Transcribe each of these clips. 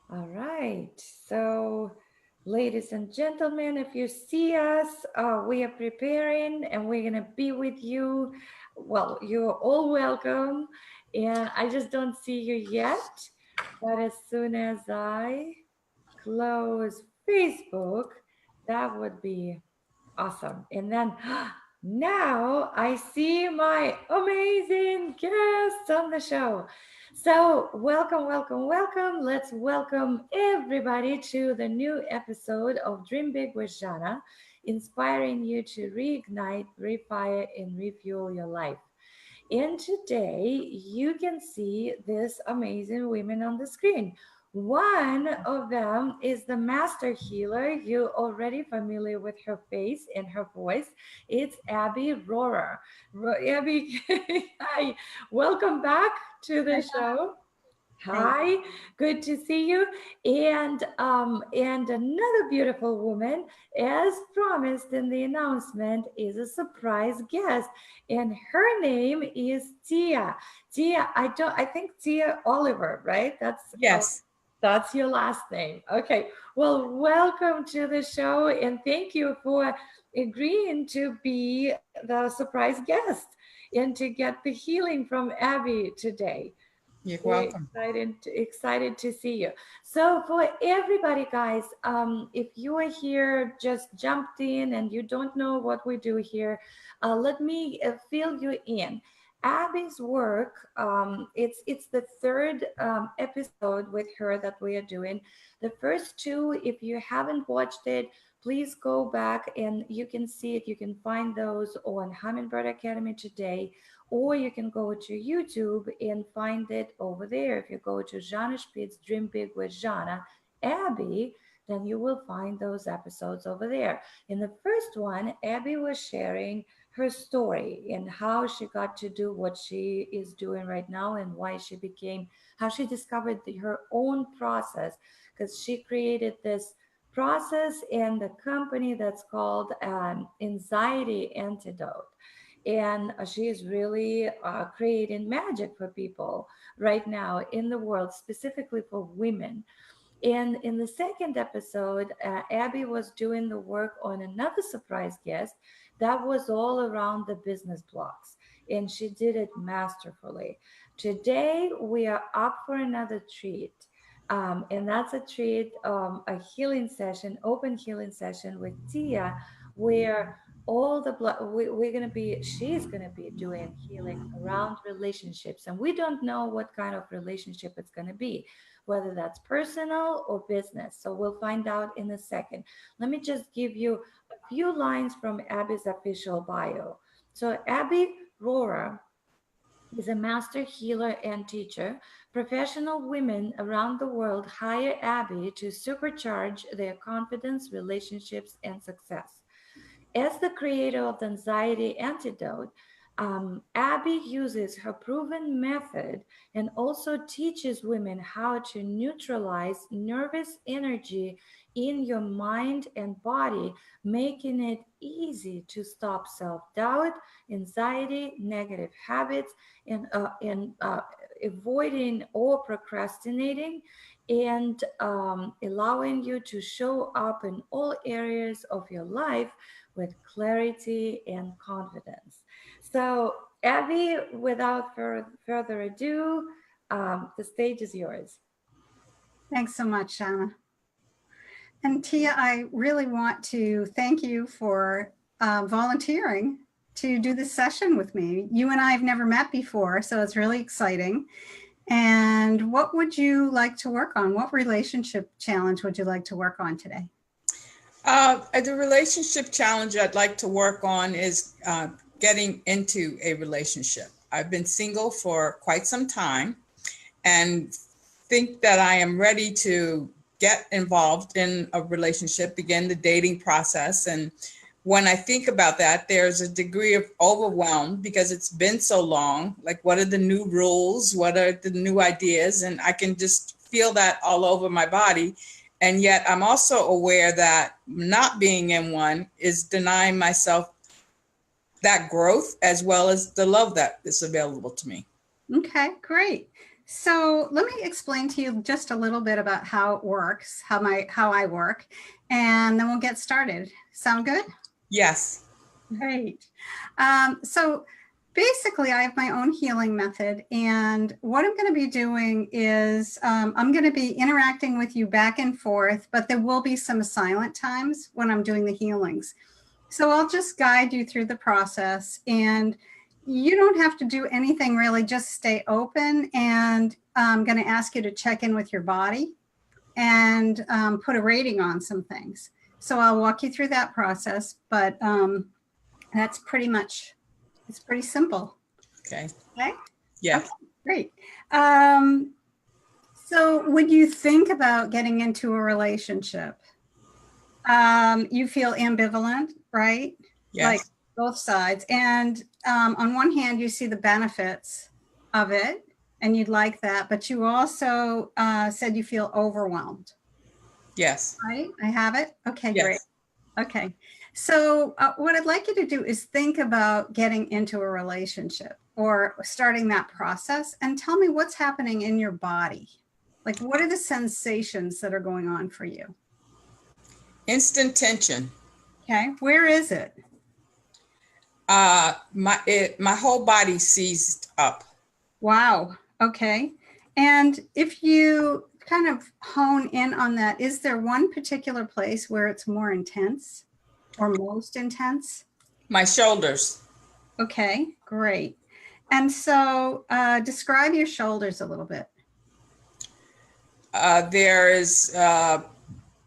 All right. So, ladies and gentlemen, if you see us, we are preparing and we're going to be with you. Well, you're all welcome. And I just don't see you yet. But as soon as I close Facebook, that would be awesome. And then now I see my amazing guests on the show. So, welcome, welcome, welcome. Let's welcome everybody to the new episode of Dream Big with Zhanna, inspiring you to reignite, refire, and refuel your life. And today you can see these amazing women on the screen. One of them is the master healer. You're already familiar with her face and her voice. It's Abby Rohrer. Abby, hi, welcome back to the show. Thank Hi, good to see you. And another beautiful woman, as promised in the announcement, is a surprise guest, and her name is Tia. Tia, I think Tia Oliver, right? Yes. That's your last name. Okay. Well, welcome to the show, and thank you for agreeing to be the surprise guest and to get the healing from Abby today. You're Very welcome. excited to see you. So for everybody, guys, if you are here, just jumped in and you don't know what we do here, let me fill you in. Abby's work, it's the third episode with her that we are doing. The first two, if you haven't watched it, please go back and you can see it. You can find those on Hummingbird Academy today, or you can go to YouTube and find it over there. If you go to Zhanna Shpits Dream Big with Zhanna Abby, then you will find those episodes over there. In the first one, Abby was sharing her story and how she got to do what she is doing right now, and why she became, how she discovered her own process, because she created this process and the company that's called Anxiety Antidote, and she is really creating magic for people right now in the world, specifically for women. And in the second episode, Abby was doing the work on another surprise guest that was all around the business blocks, and she did it masterfully. Today, we are up for another treat. And that's a treat, a healing session, open healing session with Tia, where all the blood we're going to be she's going to be doing healing around relationships, and we don't know what kind of relationship it's going to be, whether that's personal or business. So we'll find out in a second. Let me just give you a few lines from Abby's official bio. So Abby Rohrer is a master healer and teacher. Professional women around the world hire Abby to supercharge their confidence, relationships, and success. As the creator of the Anxiety Antidote, Abby uses her proven method and also teaches women how to neutralize nervous energy in your mind and body, making it easy to stop self doubt, anxiety, negative habits, and avoiding or procrastinating, and allowing you to show up in all areas of your life with clarity and confidence. So, Abby, without further ado, the stage is yours. Thanks so much, Shana. And Tia, I really want to thank you for volunteering to do this session with me. You and I have never met before, so it's really exciting. And what would you like to work on? What relationship challenge would you like to work on today? The relationship challenge I'd like to work on is getting into a relationship. I've been single for quite some time and think that I am ready to get involved in a relationship, begin the dating process. And when I think about that, there's a degree of overwhelm because it's been so long. Like, what are the new rules? What are the new ideas? And I can just feel that all over my body. And yet I'm also aware that not being in one is denying myself that growth as well as the love that is available to me. Okay, great. So let me explain to you just a little bit about how it works, how I work, and then we'll get started. Sound good? Yes. Great. So basically, I have my own healing method, and what I'm going to be doing is I'm going to be interacting with you back and forth, but there will be some silent times when I'm doing the healings. So I'll just guide you through the process, and you don't have to do anything really, just stay open, and I'm going to ask you to check in with your body and put a rating on some things. So I'll walk you through that process, but that's pretty much, it's pretty simple. Okay. Okay? Yeah. Okay, great. So when you think about getting into a relationship, you feel ambivalent, right? Yes. Like both sides. And on one hand, you see the benefits of it and you'd like that, but you also said you feel overwhelmed. Yes. Right? I have it? Okay, Yes. great. Okay. So what I'd like you to do is think about getting into a relationship or starting that process, and tell me what's happening in your body. Like, what are the sensations that are going on for you? Instant tension. Okay. Where is it? My whole body seized up. Wow. Okay. And if you kind of hone in on that, is there one particular place where it's more intense or most intense? My shoulders. Okay, great. And so describe your shoulders a little bit. There is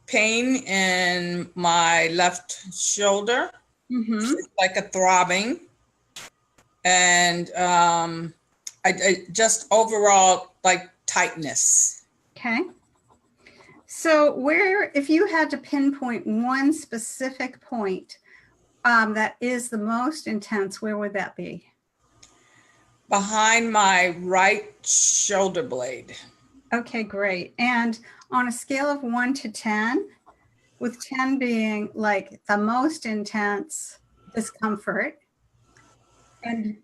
pain in my left shoulder, Mm-hmm. like a throbbing, and I just overall like tightness. Okay. So where, if you had to pinpoint one specific point that is the most intense, where would that be? Behind my right shoulder blade. Okay, great. And on a scale of 1 to 10, with 10 being like the most intense discomfort and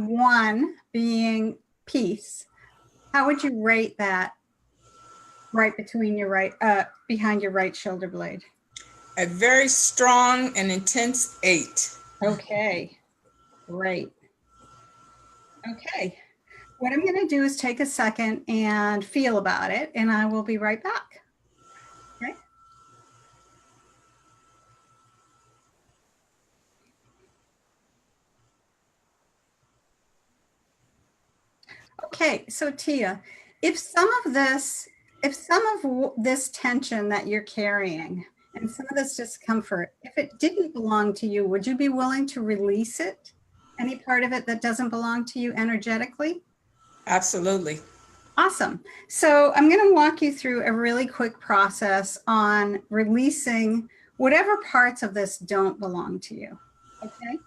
1 being peace, how would you rate that right between your right, behind your right shoulder blade? A very strong and intense 8. Okay, great. Okay, what I'm going to do is take a second and feel about it, and I will be right back. Okay. Okay, so Tia, if some of this tension that you're carrying and some of this discomfort, if it didn't belong to you, would you be willing to release it? Any part of it that doesn't belong to you energetically? Absolutely. Awesome. So I'm going to walk you through a really quick process on releasing whatever parts of this don't belong to you. Okay?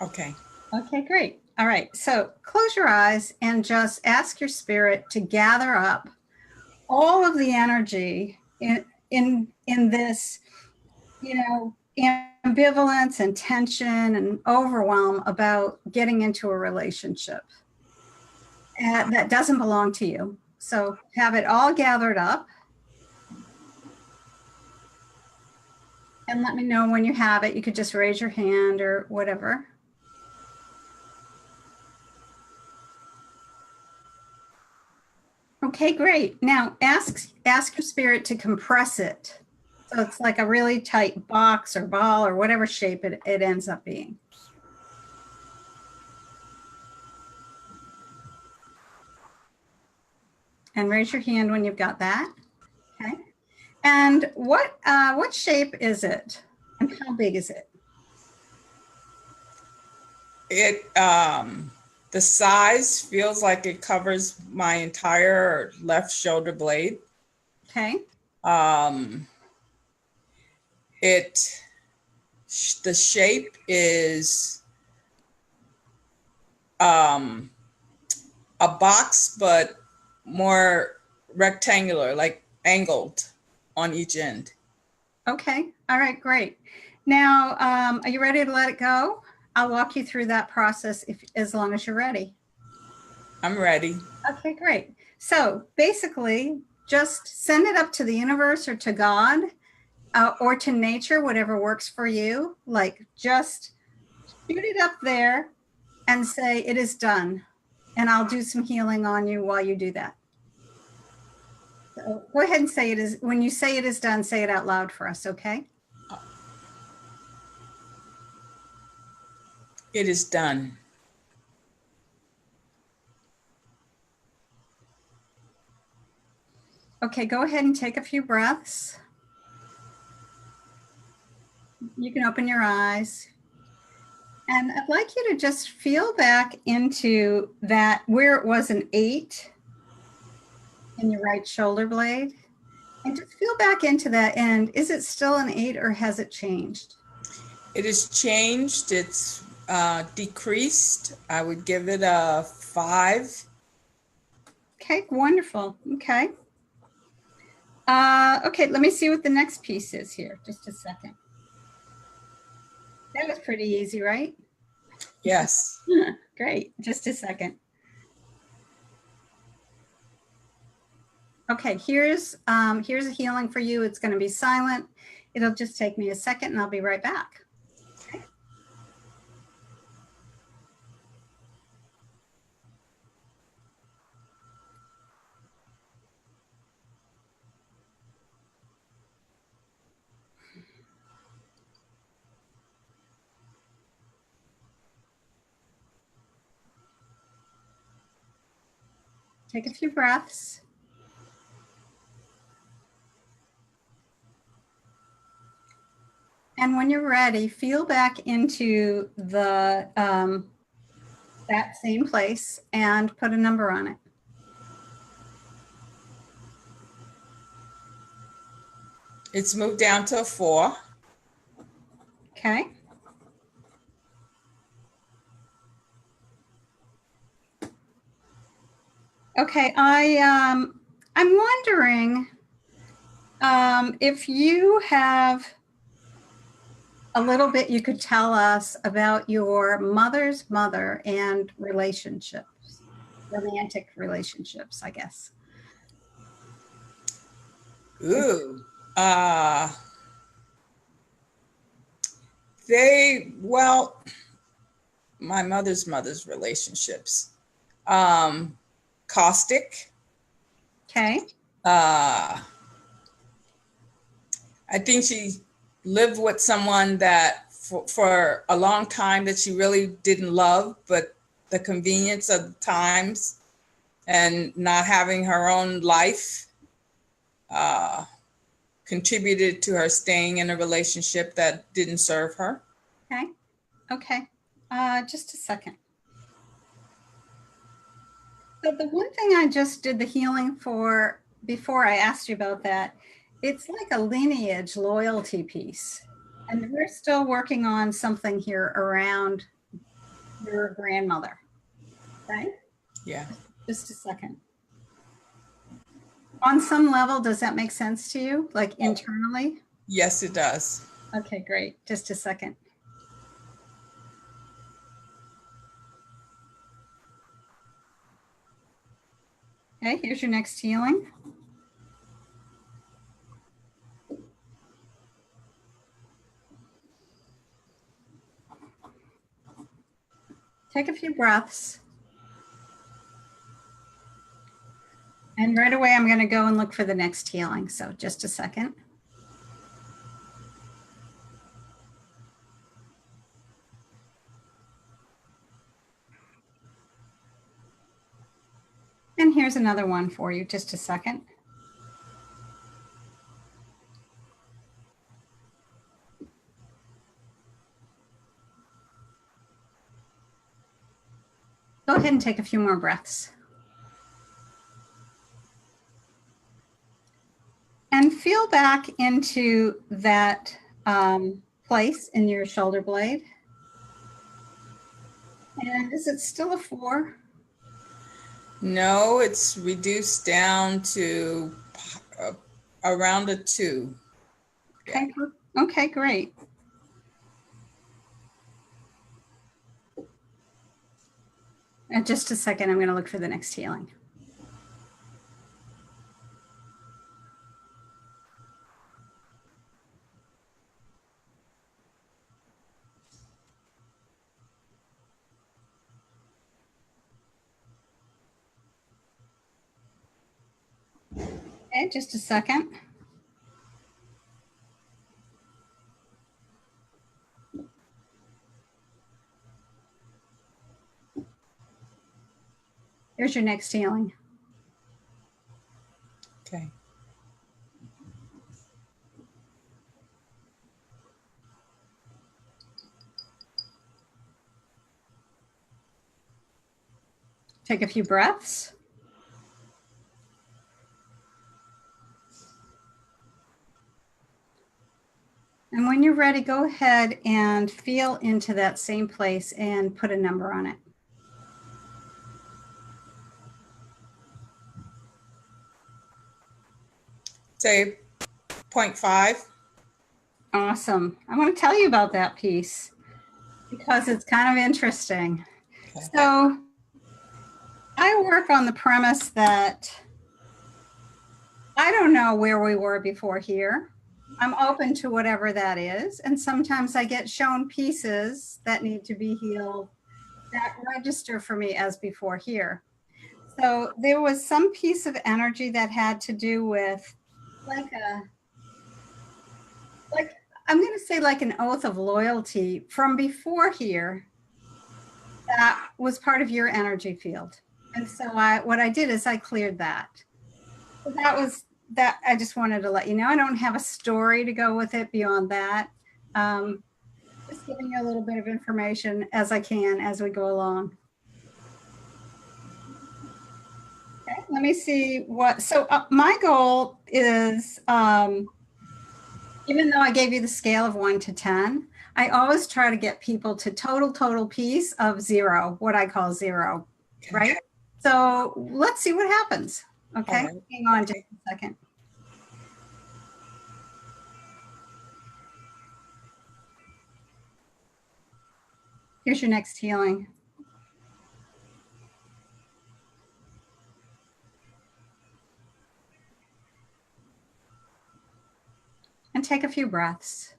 Okay. Okay, great. All right. So close your eyes and just ask your spirit to gather up all of the energy in this, ambivalence and tension and overwhelm about getting into a relationship that doesn't belong to you. So have it all gathered up. And let me know when you have it. You could just raise your hand or whatever. Okay, great. Now ask your spirit to compress it. So it's like a really tight box or ball or whatever shape it ends up being. And raise your hand when you've got that. Okay. And what shape is it? And how big is it? The size feels like it covers my entire left shoulder blade. Okay. The shape is a box, but more rectangular, like angled on each end. Okay. All right, great. Now, are you ready to let it go? I'll walk you through that process as long as you're ready. I'm ready. Okay, great. So basically, just send it up to the universe or to God or to nature, whatever works for you. Like just shoot it up there and say, it is done. And I'll do some healing on you while you do that. So go ahead and say it is. When you say it is done, say it out loud for us, okay? It is done. Okay, go ahead and take a few breaths. You can open your eyes. And I'd like you to just feel back into that where it was an 8 in your right shoulder blade. And just feel back into that end. Is it still an 8 or has it changed? It has changed. It's decreased. I would give it a 5. Okay, wonderful. Okay. Okay, let me see what the next piece is here. Just a second. That was pretty easy, right? Yes. Great. Just a second. Okay, here's a healing for you. It's going to be silent. It'll just take me a second and I'll be right back. Okay. Take a few breaths. And when you're ready, feel back into the that same place and put a number on it. It's moved down to a 4. Okay. Okay, I'm wondering if you have a little bit you could tell us about your mother's mother and relationships, romantic relationships, I guess. Ooh. My mother's relationships. Caustic. Okay. I think she lived with someone that for a long time that she really didn't love, but the convenience of the times and not having her own life contributed to her staying in a relationship that didn't serve her. Okay. Okay. Just a second. So the one thing I just did the healing for before I asked you about that, it's like a lineage loyalty piece. And we're still working on something here around your grandmother. Okay? Yeah. Just a second. On some level, does that make sense to you? Like internally? Yes, it does. Okay, great. Just a second. Okay, here's your next healing. Take a few breaths. And right away, I'm going to go and look for the next healing. So just a second. And here's another one for you. Just a second. Go ahead and take a few more breaths. And feel back into that place in your shoulder blade. And is it still a 4? No, it's reduced down to around a 2. Okay, okay, great. And just a second, I'm going to look for the next healing. just a second. Here's your next healing. Okay. Take a few breaths. And when you're ready, go ahead and feel into that same place and put a number on it. Say 0.5. Awesome. I want to tell you about that piece because it's kind of interesting. Okay. So I work on the premise that I don't know where we were before here. I'm open to whatever that is. And sometimes I get shown pieces that need to be healed that register for me as before here. So there was some piece of energy that had to do with I'm going to say like an oath of loyalty from before here that was part of your energy field. And so what I did is I cleared that. So that was that. I just wanted to let you know. I don't have a story to go with it beyond that. Just giving you a little bit of information as I can as we go along. Okay, let me see what. So my goal is, even though I gave you the scale of 1 to 10, I always try to get people to total piece of 0, what I call 0, Okay. right? So let's see what happens. Okay, Right. Hang on just a second. Here's your next healing. And take a few breaths.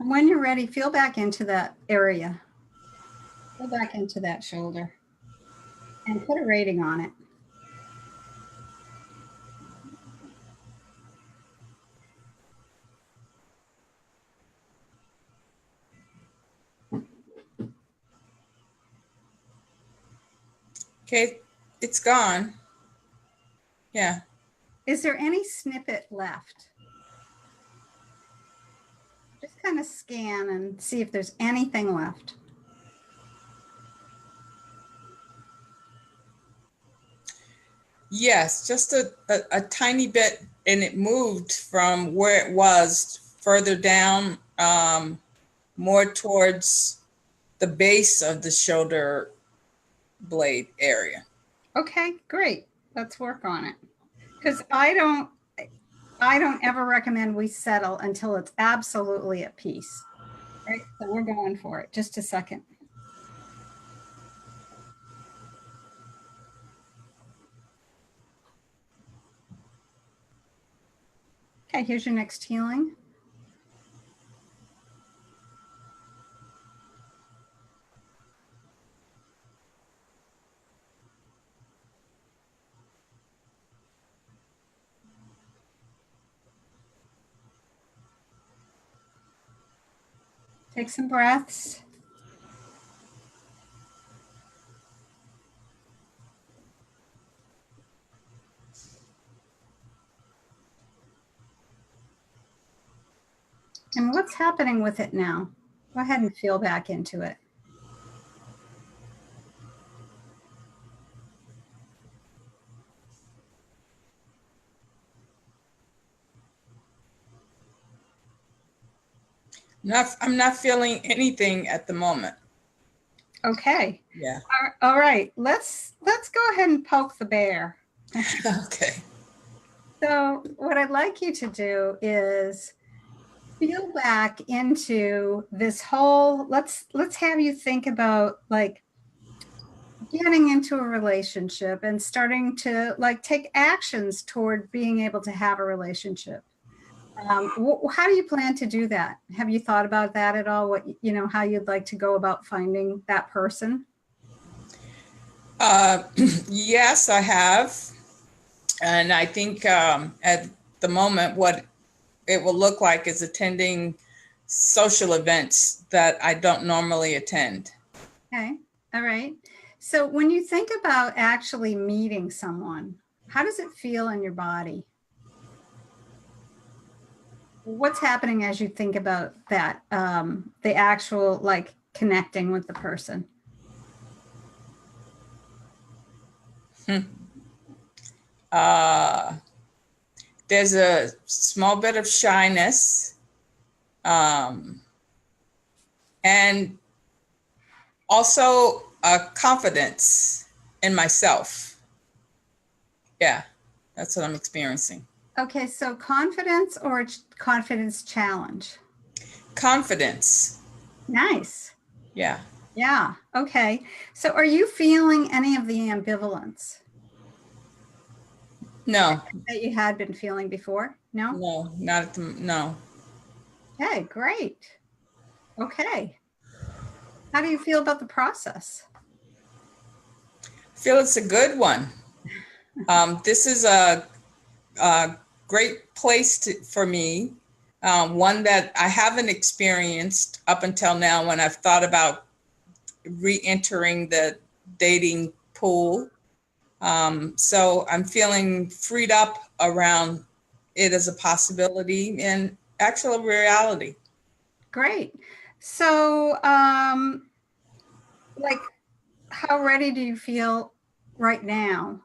And when you're ready, feel back into that area. Go back into that shoulder and put a rating on it. Okay, it's gone. Yeah. Is there any snippet left? Just kind of scan and see if there's anything left. Yes, just a tiny bit, and it moved from where it was further down, more towards the base of the shoulder blade area. Okay, great. Let's work on it. Because I don't ever recommend we settle until it's absolutely at peace. Right? So we're going for it. Just a second. Okay, here's your next healing. Take some breaths. And what's happening with it now? Go ahead and feel back into it. I'm not feeling anything at the moment. Okay. Yeah. All right. Let's go ahead and poke the bear. Okay. So what I'd like you to do is feel back into this whole, let's have you think about like getting into a relationship and starting to like take actions toward being able to have a relationship. How do you plan to do that? Have you thought about that at all? What, how you'd like to go about finding that person? Yes, I have. And I think at the moment, what it will look like is attending social events that I don't normally attend. Okay. All right. So when you think about actually meeting someone, how does it feel in your body? What's happening as you think about that, the actual like connecting with the person? There's a small bit of shyness, and also a confidence in myself. Yeah, that's what I'm experiencing. Okay, so confidence or confidence challenge? Confidence. Nice. Yeah. Yeah. Okay. So are you feeling any of the ambivalence No, that you had been feeling before? No? no, not at the, no. Okay, great. Okay. How do you feel about the process? I feel it's a good one. This is a great place for me, one that I haven't experienced up until now when I've thought about re-entering the dating pool. So I'm feeling freed up around it as a possibility and actual reality. Great. So, like, how ready do you feel right now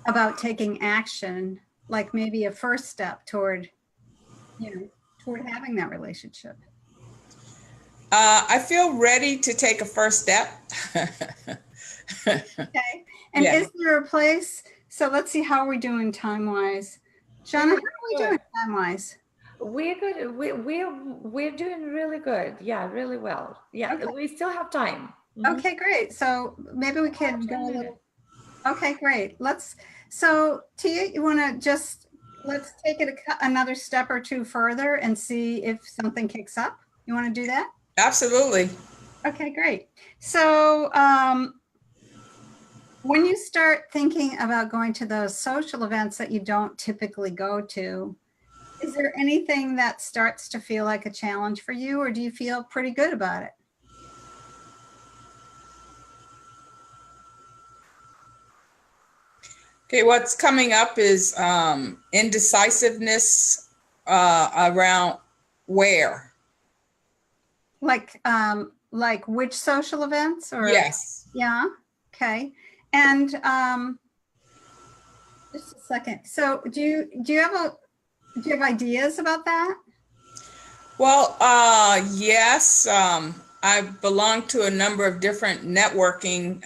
about taking action, like maybe a first step toward, toward having that relationship? I feel ready to take a first step. Okay. And Yeah. is there a place? So let's see how we're doing time-wise. Zhanna, how are we doing time-wise? We're good. We're doing really good. Yeah, really well. Yeah, Okay. we still have time. Mhm. Okay, great. So maybe we can go a little. Okay, great. So Tia, you want to let's take it another step or two further and see if something kicks up. You want to do that? Absolutely. Okay, great. So when you start thinking about going to those social events that you don't typically go to, is there anything that starts to feel like a challenge for you, or do you feel pretty good about it? Okay, what's coming up is indecisiveness around where. Like which social events or? Yes. Yeah. Okay. And just a second. So do you have ideas about that? Well, yes. I belong to a number of different networking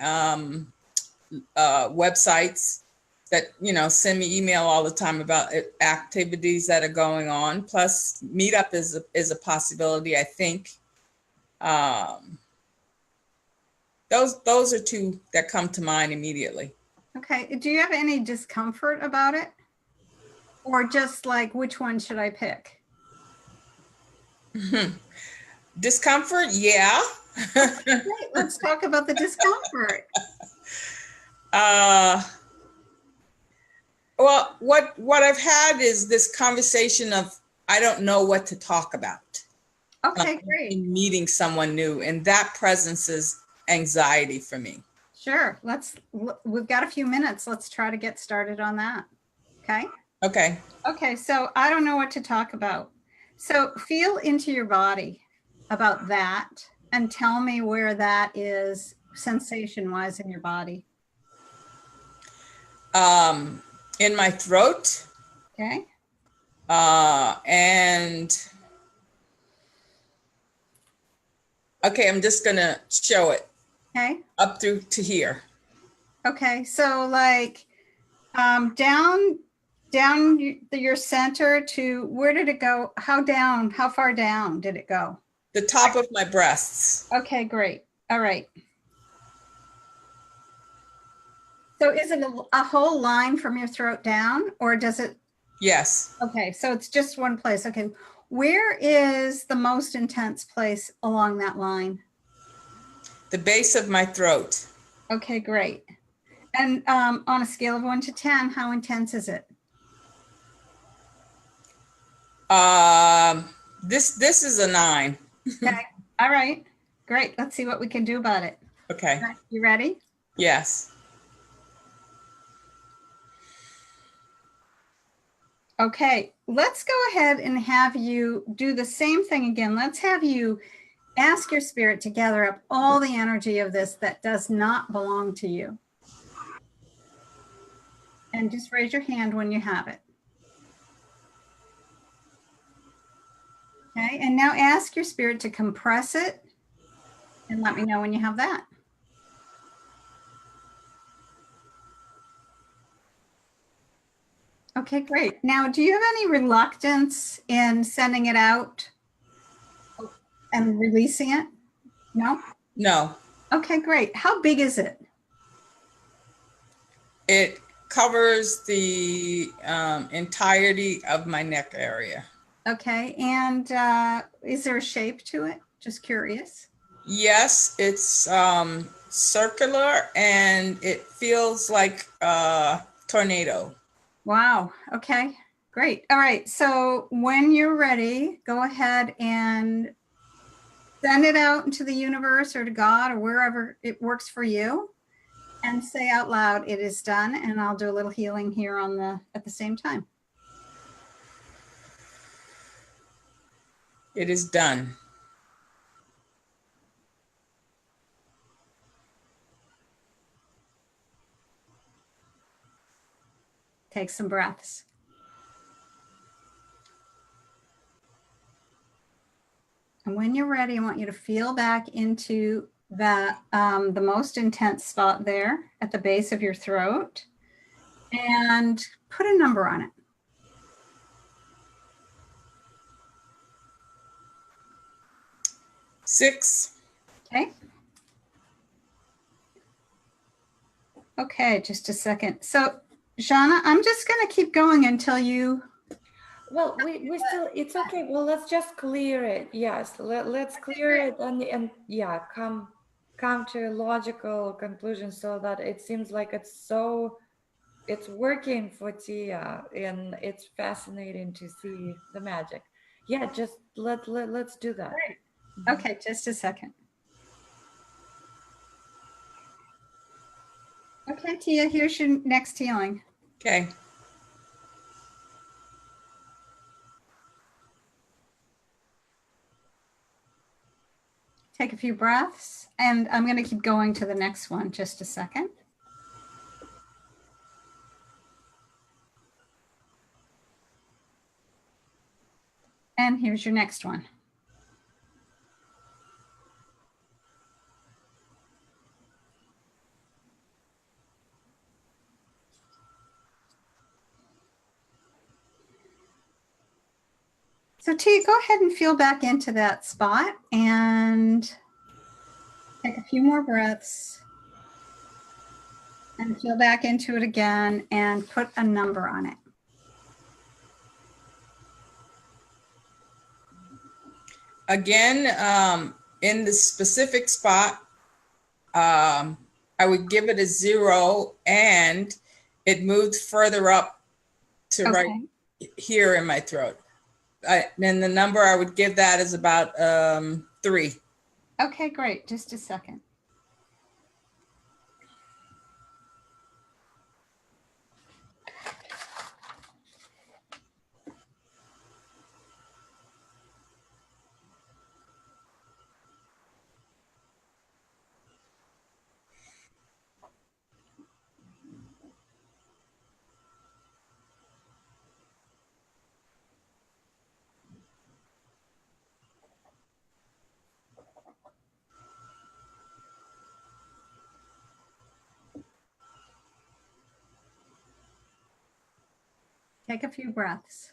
websites that send me email all the time about activities that are going on. Plus, meetup is a possibility. I think those are two that come to mind immediately. Okay. Do you have any discomfort about it, or just like which one should I pick? Discomfort, yeah. Great. Let's talk about the discomfort. Well, what I've had is this conversation of I don't know what to talk about. Okay, great. In meeting someone new, and that presence is anxiety for me. Sure. We've got a few minutes. Let's try to get started on that. Okay. Okay. Okay. So I don't know what to talk about. So feel into your body about that and tell me where that is sensation wise in your body. In my throat. Okay. And okay, I'm just gonna show it. Okay. Up through to here. Okay. So like down your center to where did it go? How far down did it go? The top of my breasts. Okay, great. All right. So is it a whole line from your throat down, or does it? Yes. Okay, so it's just one place. Okay. Where is the most intense place along that line? The base of my throat. Okay, great. And on a scale of 1 to 10, how intense is it? This is a 9. Okay. All right. Great. Let's see what we can do about it. Okay. All right, you ready? Yes. Okay. Let's go ahead and have you do the same thing again. Let's have you ask your spirit to gather up all the energy of this that does not belong to you. And just raise your hand when you have it. Okay, and now ask your spirit to compress it and let me know when you have that. Okay, great. Now, do you have any reluctance in sending it out and releasing it? No? No. Okay, great. How big is it? It covers the entirety of my neck area. Okay, and is there a shape to it? Just curious. Yes, it's circular and it feels like a tornado. Wow. Okay, great. All right. So when you're ready, go ahead and send it out into the universe or to God or wherever it works for you and say out loud, it is done. And I'll do a little healing here at the same time. It is done. Take some breaths. And when you're ready, I want you to feel back into the most intense spot there at the base of your throat and put a number on it. 6. Okay. Okay, just a second. So, Zhanna, I'm just going to keep going until you. Well, we still, it's okay. Well, let's just clear it. Yes, let's clear it and yeah, come to a logical conclusion so that it seems like it's working for Tia and it's fascinating to see the magic. Yeah, just let's do that. Great. Okay, just a second. Okay, Tia, here's your next healing. Okay. Take a few breaths, and I'm going to keep going to the next one. Just a second. And here's your next one. So Tia, go ahead and feel back into that spot and take a few more breaths and feel back into it again and put a number on it. Again, in the specific spot, I would give it a 0 and it moved further up to right here in my throat. And the number I would give that is about 3. Okay, great. Just a second. Take a few breaths.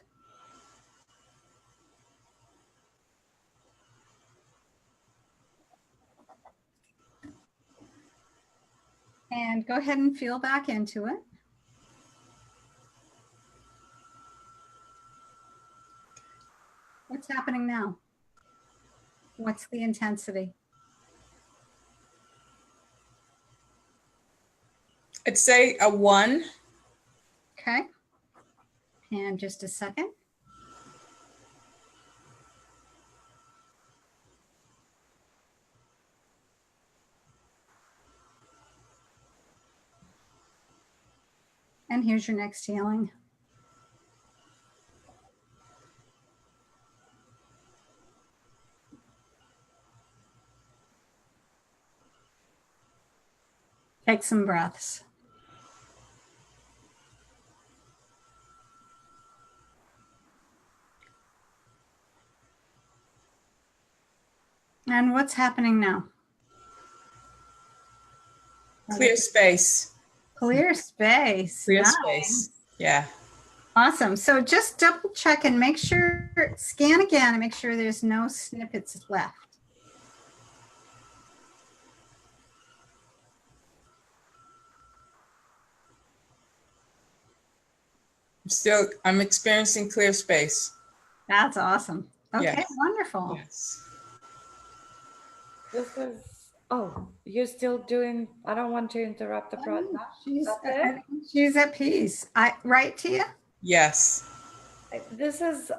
And go ahead and feel back into it. What's happening now? What's the intensity? I'd say a 1. Okay. And just a second. And here's your next healing. Take some breaths. And what's happening now? Clear space. Clear space. Clear Nice. space. Yeah. Awesome. So just double check and make sure, scan again and make sure there's no snippets left. I'm experiencing clear space. That's awesome. Okay, Yes. wonderful. Yes. This is, oh, you're still doing, I don't want to interrupt the process. She's at peace. Right, Tia? Yes. This is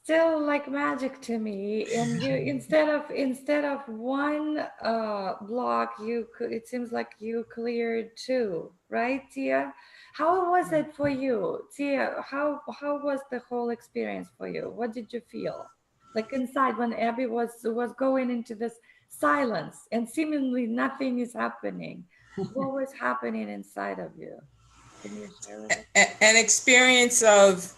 still like magic to me. And you, instead of one block, it seems like you cleared 2, right, Tia? How was it for you, Tia? How was the whole experience for you? What did you feel like inside when Abby was going into this silence and seemingly nothing is happening? What was happening inside of you? Can you share with us? An experience of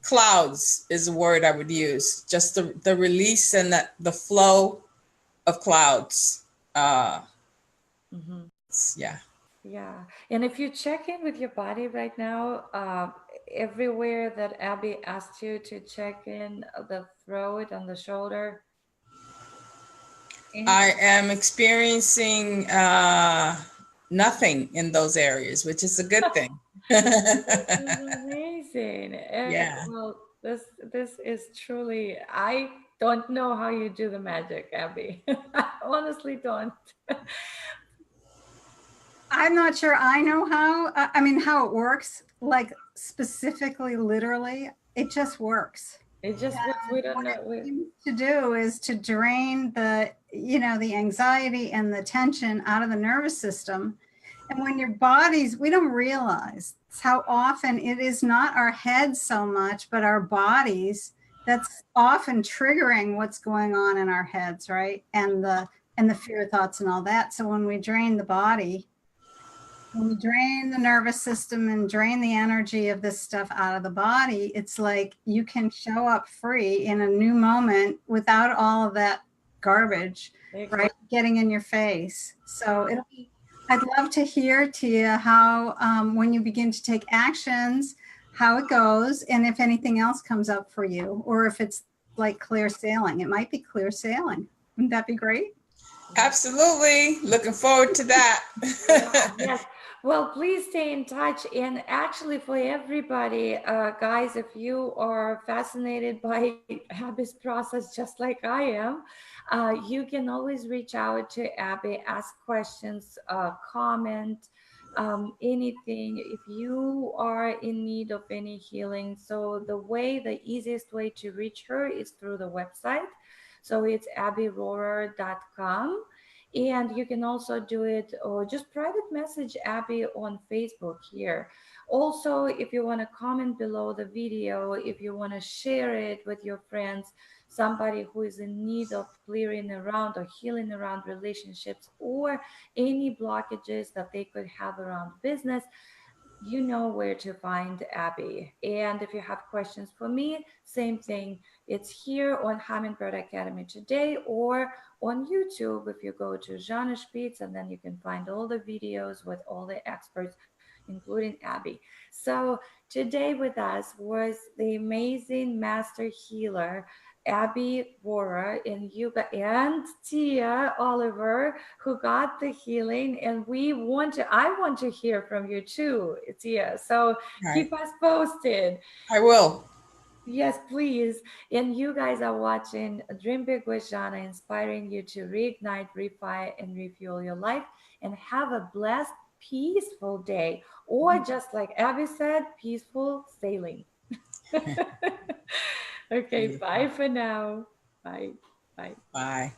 clouds is a word I would use. Just the release and the flow of clouds. Yeah. Yeah. And if you check in with your body right now, everywhere that Abby asked you to check in, the throat and the shoulder. I am experiencing nothing in those areas, which is a good thing. This is amazing. Yeah. Well, this is truly, I don't know how you do the magic, Abby. I honestly don't. I'm not sure I know how, how it works, like specifically, literally, it just works. It just works. We don't know. What it seems to do is to drain the anxiety and the tension out of the nervous system. And when your bodies, we don't realize how often it is not our heads so much, but our bodies that's often triggering what's going on in our heads, right? And the fear thoughts and all that. So when we drain the body, when we drain the nervous system and drain the energy of this stuff out of the body, it's like you can show up free in a new moment without all of that garbage, right, getting in your face. So I'd love to hear, Tia, how when you begin to take actions, how it goes, and if anything else comes up for you, or if it's like clear sailing. It might be clear sailing. Wouldn't that be great? Absolutely. Looking forward to that. Yes. Well, please stay in touch. And actually, for everybody, guys, if you are fascinated by Abby's process, just like I am, you can always reach out to Abby, ask questions, comment, anything. If you are in need of any healing, so the easiest way to reach her is through the website. So it's abbyrohrer.com. And you can also do it or just private message Abby on Facebook here. Also, if you want to comment below the video, if you want to share it with your friends, somebody who is in need of clearing around or healing around relationships or any blockages that they could have around business, you know where to find Abby. And if you have questions for me, same thing. It's here on Hummingbird Academy today or on YouTube. If you go to Zhanna Shpits, and then you can find all the videos with all the experts, including Abby. So today with us was the amazing master healer, Abby Rohrer, and Tia Oliver, who got the healing. And I want to hear from you too, Tia. So keep us posted. I will. Yes, please. And you guys are watching Dream Big with Zhanna, inspiring you to reignite, refire, and refuel your life. And have a blessed, peaceful day. Or just like Abby said, peaceful sailing. Okay, bye for now. Bye. Bye. Bye.